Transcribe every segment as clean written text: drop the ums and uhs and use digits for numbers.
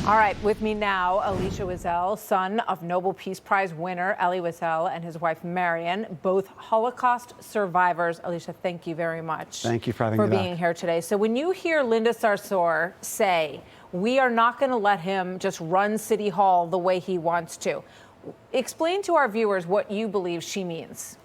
All right, with me now, Elisha Wiesel, son of Nobel Peace Prize winner Elie Wiesel and his wife Marion, both Holocaust survivors. Elisha, thank you very much. Thank you for having me back. being here today. So when you hear Linda Sarsour say, we are not going to let him just run City Hall the way he wants to, explain to our viewers what you believe she means.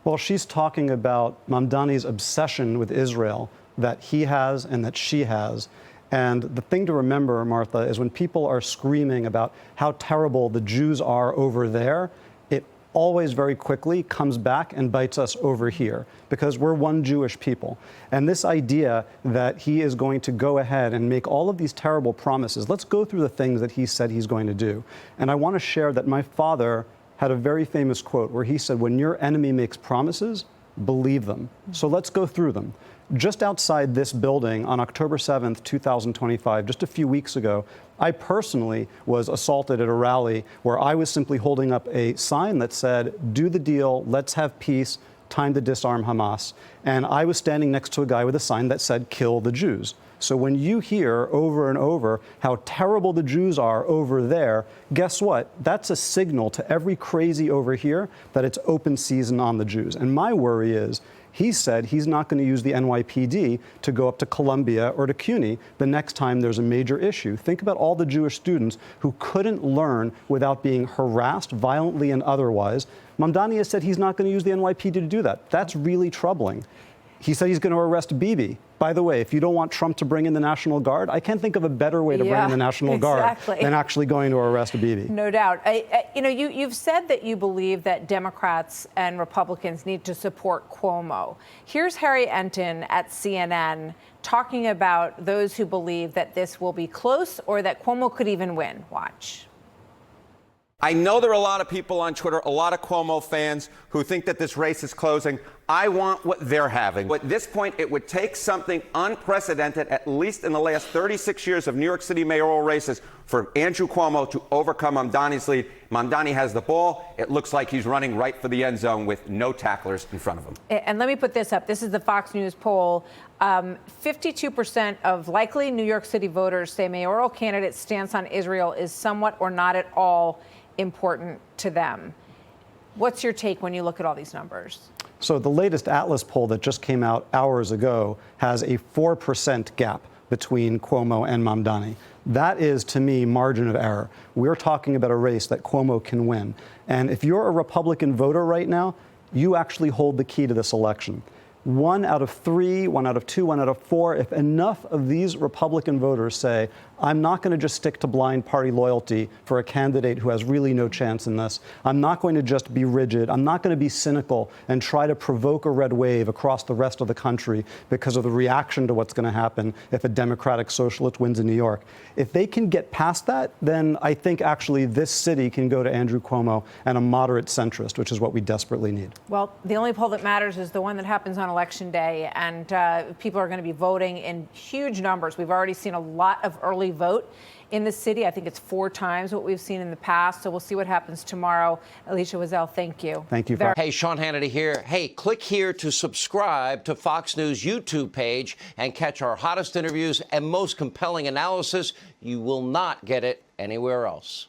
Well, she's talking about Mamdani's obsession with Israel that he has and that she has. And the thing to remember, Martha, is when people are screaming about how terrible the Jews are over there, it always very quickly comes back and bites us over here because we're one Jewish people. And this idea that he is going to go ahead and make all of these terrible promises, let's go through the things that he said he's going to do. And I want to share that my father had a very famous quote where he said, when your enemy makes promises, believe them. So let's go through them. Just outside this building on October 7th, 2025, just a few weeks ago, I personally was assaulted at a rally where I was simply holding up a sign that said, do the deal, let's have peace, time to disarm Hamas. And I was standing next to a guy with a sign that said, kill the Jews. So when you hear over and over how terrible the Jews are over there, guess what? That's a signal to every crazy over here that it's open season on the Jews. And my worry is, he said he's not going to use the NYPD to go up to Columbia or to CUNY the next time there's a major issue. Think about all the Jewish students who couldn't learn without being harassed violently and otherwise. Mamdani has said he's not going to use the NYPD to do that. That's really troubling. He said he's going to arrest Bibi. By the way, if you don't want Trump to bring in the National Guard, I can't think of a better way to bring in the National Guard than actually going to arrest Bibi. No doubt. You've said that you believe that Democrats and Republicans need to support Cuomo. Here's Harry Enton at CNN talking about those who believe that this will be close or that Cuomo could even win. Watch. I know there are a lot of people on Twitter, a lot of Cuomo fans who think that this race is closing. I want what they're having. At this point, it would take something unprecedented, at least in the last 36 years of New York City mayoral races, for Andrew Cuomo to overcome Mamdani's lead. Mamdani has the ball. It looks like he's running right for the end zone with no tacklers in front of him. And let me put this up. This is the Fox News poll. 52% of likely New York City voters say mayoral candidate's stance on Israel is somewhat or not at all important to them. What's your take when you look at all these numbers? So the latest Atlas poll that just came out hours ago has a 4% gap between Cuomo and Mamdani. That is, to me, margin of error. We're talking about a race that Cuomo can win. And if you're a Republican voter right now, you actually hold the key to this election. 1 out of 3, 1 out of 2, 1 out of 4, if enough of these Republican voters say, I'm not going to just stick to blind party loyalty for a candidate who has really no chance in this. I'm not going to just be rigid. I'm not going to be cynical and try to provoke a red wave across the rest of the country because of the reaction to what's going to happen if a Democratic socialist wins in New York. If they can get past that, then I think actually this city can go to Andrew Cuomo and a moderate centrist, which is what we desperately need. Well, the only poll that matters is the one that happens on Election Day, and people are going to be voting in huge numbers. We've already seen a lot of early vote in the city. I think it's 4 times what we've seen in the past. So we'll see what happens tomorrow. Elisha Wiesel, thank you. Thank you. Hey, Sean Hannity here. Hey, click here to subscribe to Fox News YouTube page and catch our hottest interviews and most compelling analysis. You will not get it anywhere else.